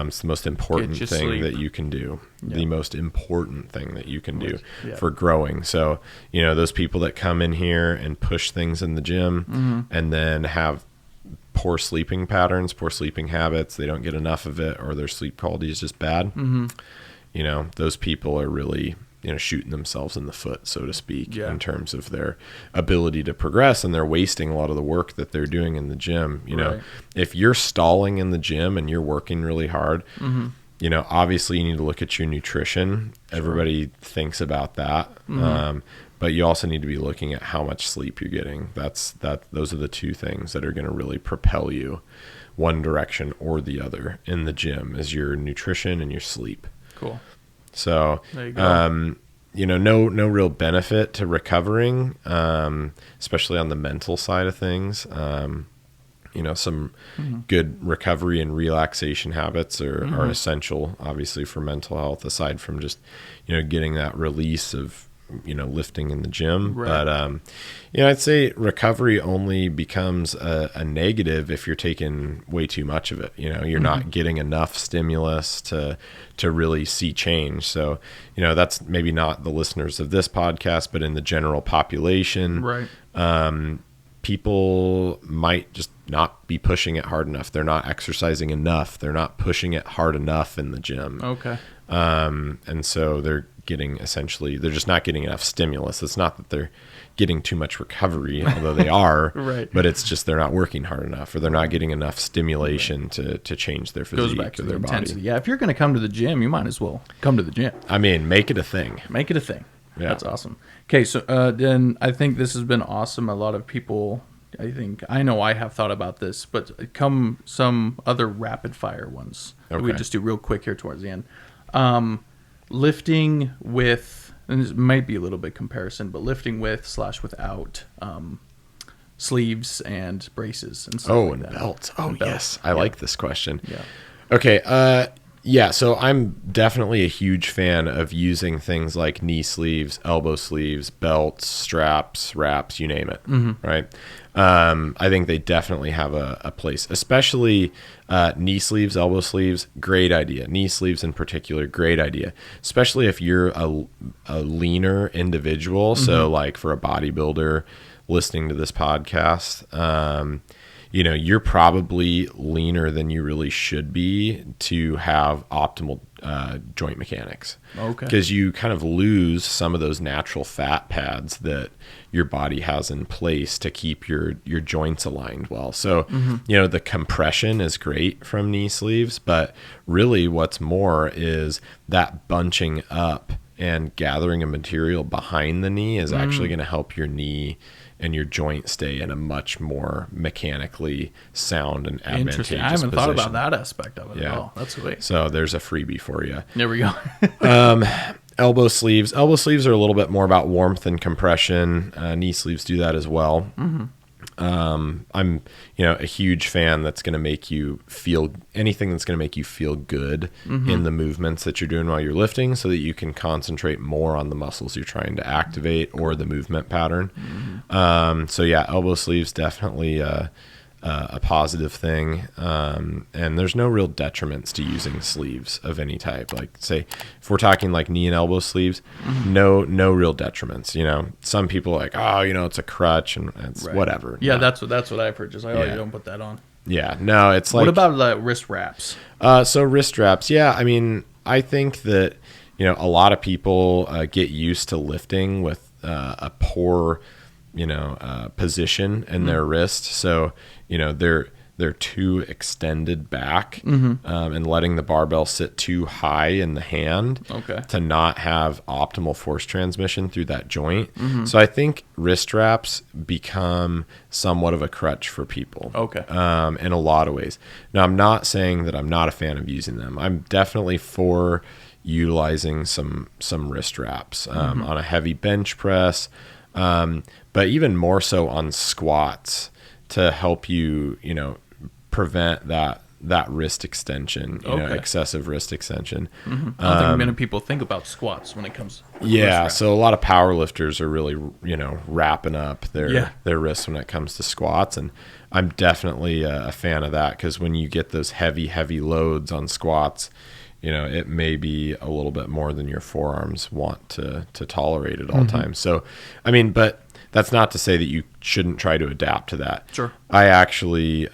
It's the most important thing that you can do. Yeah. The most important thing that you can do for growing. So, those people that come in here and push things in the gym and then have poor sleeping patterns, poor sleeping habits, they don't get enough of it, or their sleep quality is just bad. Those people are really, shooting themselves in the foot, so to speak, in terms of their ability to progress, and they're wasting a lot of the work that they're doing in the gym. If you're stalling in the gym and you're working really hard, obviously you need to look at your nutrition. Everybody thinks about that. But you also need to be looking at how much sleep you're getting. Those are the two things that are going to really propel you one direction or the other in the gym, is your nutrition and your sleep. Cool. So, there you go. No real benefit to recovering, especially on the mental side of things. Some good recovery and relaxation habits are essential, obviously, for mental health, aside from just, getting that release of, lifting in the gym. Right. But, I'd say recovery only becomes a negative if you're taking way too much of it. You're not getting enough stimulus to really see change. So, that's maybe not the listeners of this podcast, but in the general population, right. People might just not be pushing it hard enough. They're not exercising enough. They're not pushing it hard enough in the gym. Okay. And so they're just not getting enough stimulus. It's not that they're getting too much recovery, although they are, right. But it's just they're not working hard enough, or they're not getting enough stimulation to change their physique. Goes back to their the intensity. body. Yeah, if you're going to come to the gym, you might as well come to the gym. I mean, make it a thing. Make it a thing. Yeah. That's awesome. Okay, so then I think this has been awesome. A lot of people, I know I have thought about this, but come some other rapid fire ones. Okay. We just do real quick here towards the end. Lifting with, and this might be a little bit comparison, but lifting with / without sleeves and braces and stuff like that. Belts. Oh, yes. I like this question. Yeah. Okay. So I'm definitely a huge fan of using things like knee sleeves, elbow sleeves, belts, straps, wraps, you name it. Right. I think they definitely have a place, especially knee sleeves, elbow sleeves. Great idea. Knee sleeves in particular, great idea, especially if you're a leaner individual. So like for a bodybuilder listening to this podcast, you're probably leaner than you really should be to have optimal joint mechanics. Okay. Because you kind of lose some of those natural fat pads that your body has in place to keep your joints aligned well. So, the compression is great from knee sleeves, but really what's more is that bunching up and gathering a material behind the knee is actually going to help your knee and your joint stay in a much more mechanically sound and advantageous Interesting. I haven't thought about that aspect of it at all. That's sweet. So there's a freebie for you. There we go. Elbow sleeves. Elbow sleeves are a little bit more about warmth and compression. Knee sleeves do that as well. I'm, a huge fan that's going to make you feel anything that's going to make you feel good in the movements that you're doing while you're lifting, so that you can concentrate more on the muscles you're trying to activate or the movement pattern. So yeah, elbow sleeves definitely a positive thing. And there's no real detriments to using sleeves of any type. Like, say, if we're talking like knee and elbow sleeves, no real detriments. Some people are like, it's a crutch and it's whatever. Yeah, no. That's what I've heard. Just like, you don't put that on. Yeah, no, it's like. What about wrist wraps? So wrist wraps, yeah. I mean, I think that a lot of people get used to lifting with a poor position in their wrist. So, they're too extended back, and letting the barbell sit too high in the hand to not have optimal force transmission through that joint. So I think wrist wraps become somewhat of a crutch for people. In a lot of ways. Now, I'm not saying that I'm not a fan of using them. I'm definitely for utilizing some wrist wraps on a heavy bench press, but even more so on squats to help you, prevent that wrist extension, excessive wrist extension. I don't think many people think about squats when it comes to wrist wraps. So a lot of power lifters are really, wrapping up their wrists when it comes to squats. And I'm definitely a fan of that, because when you get those heavy loads on squats, it may be a little bit more than your forearms want to tolerate at all times. So, I mean, but that's not to say that you shouldn't try to adapt to that. Sure. I actually,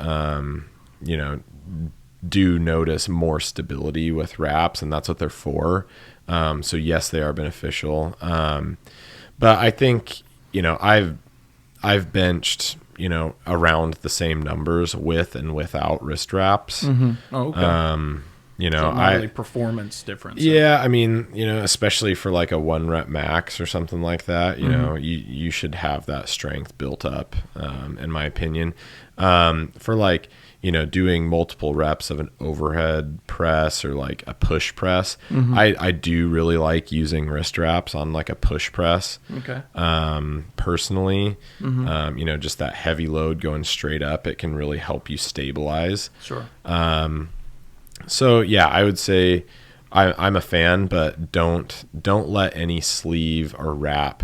do notice more stability with wraps, and that's what they're for. So yes, they are beneficial. But I think, I've benched, around the same numbers with and without wrist wraps. So not really performance difference. Yeah, I mean, especially for like a 1 rep max or something like that, you should have that strength built up, in my opinion. For like, doing multiple reps of an overhead press or like a push press, I do really like using wrist wraps on like a push press. Personally, just that heavy load going straight up, it can really help you stabilize. Sure. So yeah, I would say I'm a fan, but don't let any sleeve or wrap,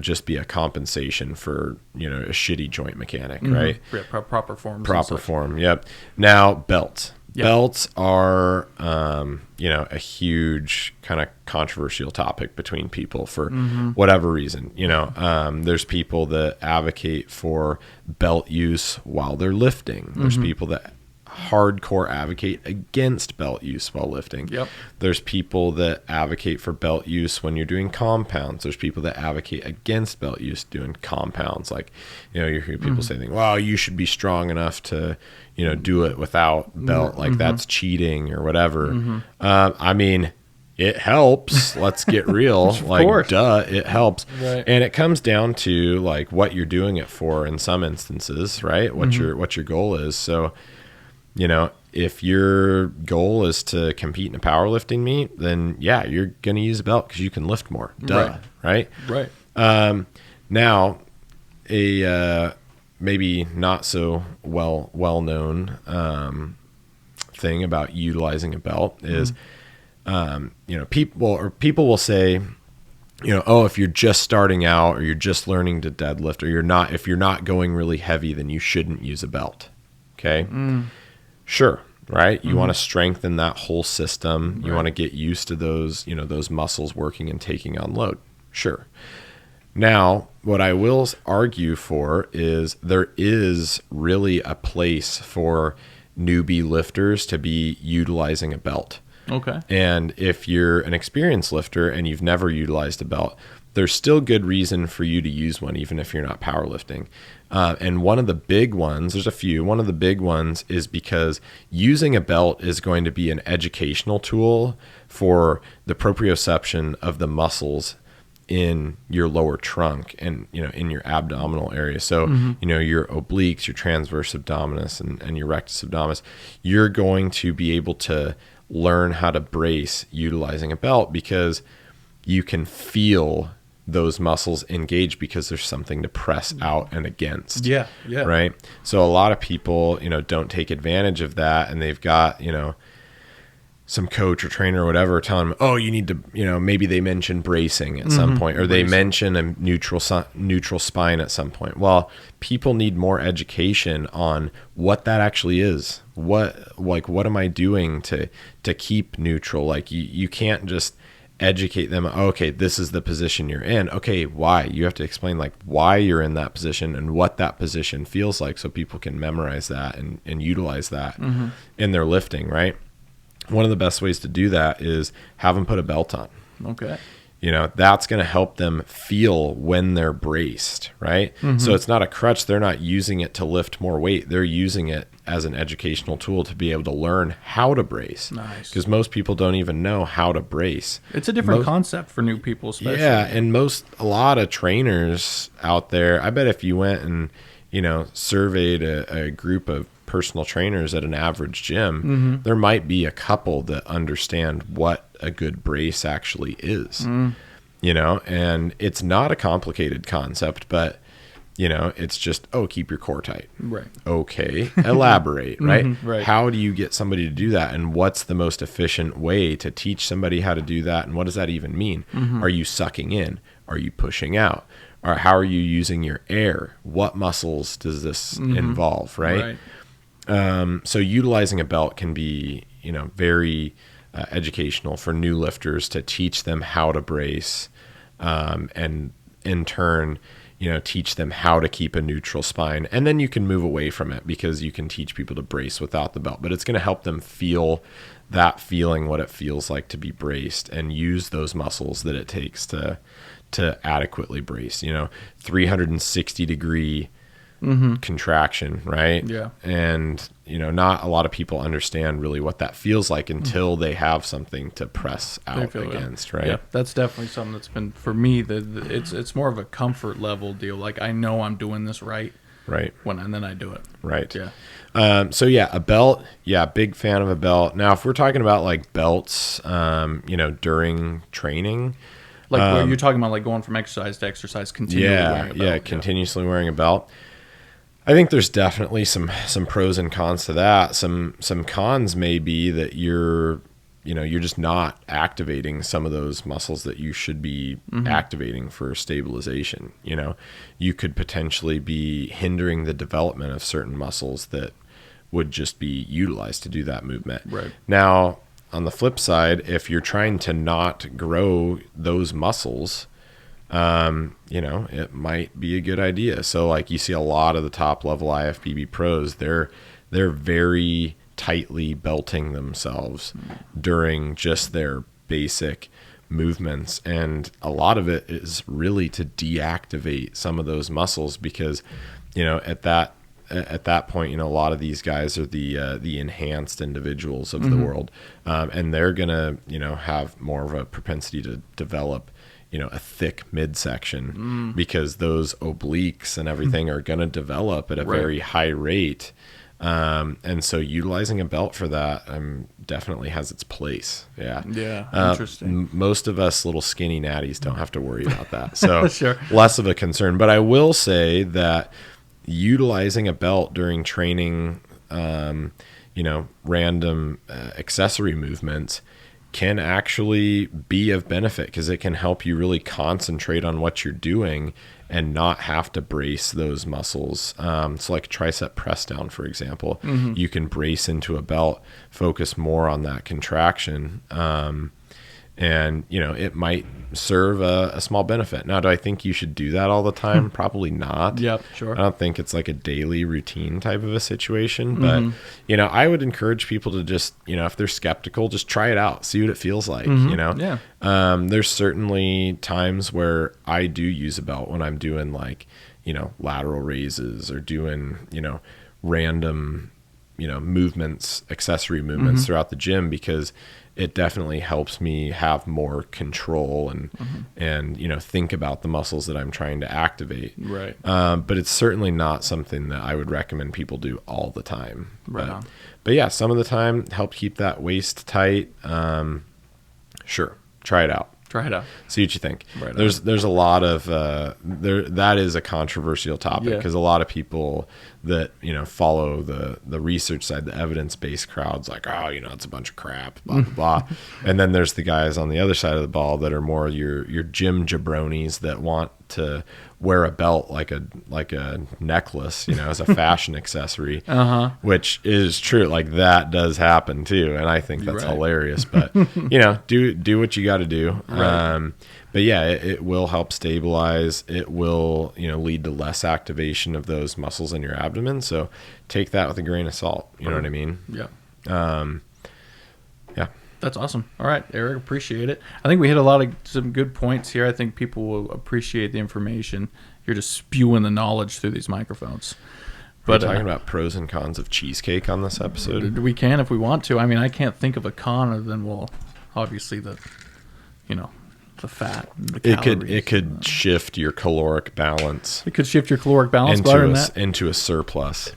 just be a compensation for, a shitty joint mechanic, right? Proper form. Proper form. Yep. Now belts. Yep. Belts are, a huge kind of controversial topic between people for whatever reason. There's people that advocate for belt use while they're lifting. There's people that hardcore advocate against belt use while lifting. There's people that advocate for belt use when you're doing compounds. There's people that advocate against belt use doing compounds. Like, you hear people saying, well, you should be strong enough to, do it without belt. Like that's cheating or whatever. I mean, it helps. Let's get real. Like, duh, it helps. Right. And it comes down to like what you're doing it for in some instances, right? What your goal is. So, if your goal is to compete in a powerlifting meet, then yeah, you're going to use a belt because you can lift more. Duh. Right. Now, a maybe not so well-known thing about utilizing a belt is, people will say, if you're just starting out or you're just learning to deadlift or if you're not going really heavy, then you shouldn't use a belt. Okay. Sure. Right. You want to strengthen that whole system. You want to get used to those, those muscles working and taking on load. Sure. Now, what I will argue for is there is really a place for newbie lifters to be utilizing a belt. Okay. And if you're an experienced lifter and you've never utilized a belt, there's still good reason for you to use one, even if you're not powerlifting. And one of the big ones, there's a few, one of the big ones is because using a belt is going to be an educational tool for the proprioception of the muscles in your lower trunk and, in your abdominal area. So, your obliques, your transverse abdominis, and your rectus abdominis, you're going to be able to learn how to brace utilizing a belt because you can feel those muscles engage because there's something to press out and against. Yeah. Right. So a lot of people, don't take advantage of that, and they've got, some coach or trainer or whatever telling them, oh, you need to, maybe they mention bracing at some point, or they mention a neutral spine at some point. Well, people need more education on what that actually is. What am I doing to keep neutral? Like you can't just educate them. Okay, this is the position you're in. Okay, why? You have to explain why you're in that position and what that position feels like, so people can memorize that and utilize that in their lifting, right? One of the best ways to do that is have them put a belt on. Okay. That's going to help them feel when they're braced, right? So it's not a crutch. They're not using it to lift more weight. They're using it as an educational tool to be able to learn how to brace. Nice. Because most people don't even know how to brace. It's a different concept for new people, especially. Yeah, and a lot of trainers out there, I bet if you went and, surveyed a group of personal trainers at an average gym, there might be a couple that understand what a good brace actually is, and it's not a complicated concept, but it's just, keep your core tight. Right. Okay. Elaborate, right? Right. How do you get somebody to do that? And what's the most efficient way to teach somebody how to do that? And what does that even mean? Are you sucking in? Are you pushing out? Or how are you using your air? What muscles does this involve, right? So utilizing a belt can be, very educational for new lifters to teach them how to brace, and in turn, teach them how to keep a neutral spine. And then you can move away from it because you can teach people to brace without the belt. But it's going to help them feel that feeling, what it feels like to be braced, and use those muscles that it takes to adequately brace. 360 degree contraction, right? Yeah. And not a lot of people understand really what that feels like until they have something to press out against, right? Yeah, that's definitely something that's been, for me, it's more of a comfort level deal. Like, I know I'm doing this right, and then I do it, right? Yeah. So yeah, a belt, big fan of a belt. Now, if we're talking about belts, during training, what you're talking about, going from exercise to exercise, continually wearing a belt. Continuously wearing a belt. I think there's definitely some pros and cons to that. Some cons may be that you're just not activating some of those muscles that you should be activating for stabilization. You could potentially be hindering the development of certain muscles that would just be utilized to do that movement. Right. Now, on the flip side, if you're trying to not grow those muscles, it might be a good idea. So you see a lot of the top level IFBB pros, they're very tightly belting themselves during just their basic movements. And a lot of it is really to deactivate some of those muscles because, at that point, a lot of these guys are the enhanced individuals of the world. And they're going to, have more of a propensity to develop, a thick midsection because those obliques and everything are going to develop at a very high rate. And so utilizing a belt for that definitely has its place. Yeah. Interesting. Most of us little skinny natties don't have to worry about that. So Sure. Less of a concern. But I will say that utilizing a belt during training, random accessory movements can actually be of benefit because it can help you really concentrate on what you're doing and not have to brace those muscles. So like tricep press down, for example, you can brace into a belt, focus more on that contraction, and it might serve a small benefit. Now, do I think you should do that all the time? Probably not. Yep, sure. I don't think it's like a daily routine type of a situation, but I would encourage people to just, if they're skeptical, just try it out, see what it feels like. Yeah. There's certainly times where I do use a belt when I'm doing like, lateral raises or doing, random, movements, accessory movements throughout the gym, because it definitely helps me have more control and think about the muscles that I'm trying to activate. Right. But it's certainly not something that I would recommend people do all the time. Right. But yeah, some of the time, help keep that waist tight. Sure, try it out. Try it out. See what you think. Right. There's a lot of that is a controversial topic, because a lot of people that follow the research side, the evidence-based crowds, like, oh, it's a bunch of crap, blah blah blah. And then there's the guys on the other side of the ball that are more your gym jabronis that want to wear a belt like a necklace, as a fashion accessory, which is true. Like, that does happen too, and I think that's hilarious. But do what you got to do. Right. But yeah, it will help stabilize. It will lead to less activation of those muscles in your abdomen. So take that with a grain of salt. You know what I mean? Yeah. Yeah. That's awesome. All right, Eric, appreciate it. I think we hit some good points here. I think people will appreciate the information. You're just spewing the knowledge through these microphones. But talking about pros and cons of cheesecake on this episode. We can if we want to. I mean, I can't think of a con other than, well, obviously the fat, and the calories. It could shift your caloric balance. It could shift your caloric balance into a surplus.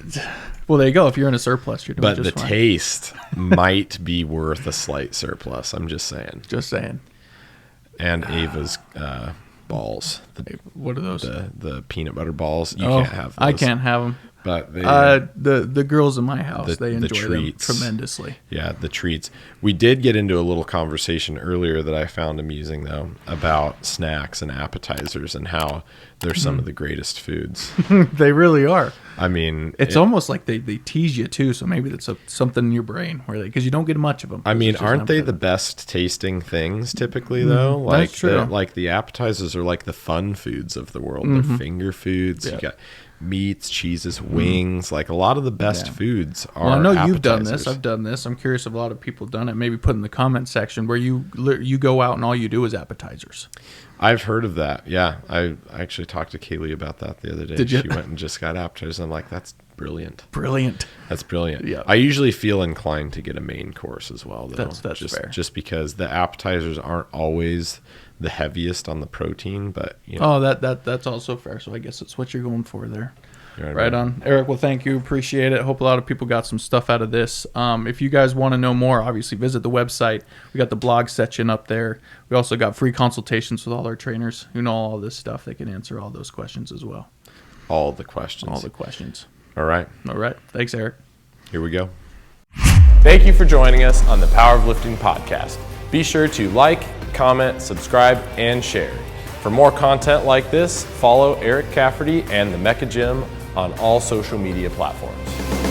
Well, there you go. If you're in a surplus, you're doing just fine. But the taste might be worth a slight surplus. I'm just saying. Just saying. And Ava's balls. What are those? The peanut butter balls. You can't have those. I can't have them. But the girls in my house, they enjoy them tremendously. Yeah, the treats. We did get into a little conversation earlier that I found amusing, though, about snacks and appetizers and how they're some of the greatest foods. They really are. I mean, it's almost like they tease you too. So maybe that's something in your brain because you don't get much of them. I mean, aren't they the best tasting things typically though? Like that's true. Like the appetizers are like the fun foods of the world. They're finger foods. Yeah. You got meats, cheeses, wings. Like a lot of the best foods are. Well, I know appetizers. You've done this. I've done this. I'm curious if a lot of people have done it. Maybe put in the comment section where you go out and all you do is appetizers. I've heard of that. Yeah, I actually talked to Kaylee about that the other day. Did you? She went and just got appetizers. I'm like, that's brilliant. Brilliant. That's brilliant. Yeah. I usually feel inclined to get a main course as well, though. That's fair. Just because the appetizers aren't always the heaviest on the protein, but Oh, that's also fair. So I guess it's what you're going for there. Right on. Eric, well, thank you. Appreciate it. Hope a lot of people got some stuff out of this. If you guys want to know more, obviously visit the website. We got the blog section up there. We also got free consultations with all our trainers who know all this stuff. They can answer all those questions as well. All the questions. All right. Thanks, Eric. Here we go. Thank you for joining us on the Power of Lifting podcast. Be sure to like, comment, subscribe, and share. For more content like this, follow Eric Cafferty and the Mecca Gym on all social media platforms.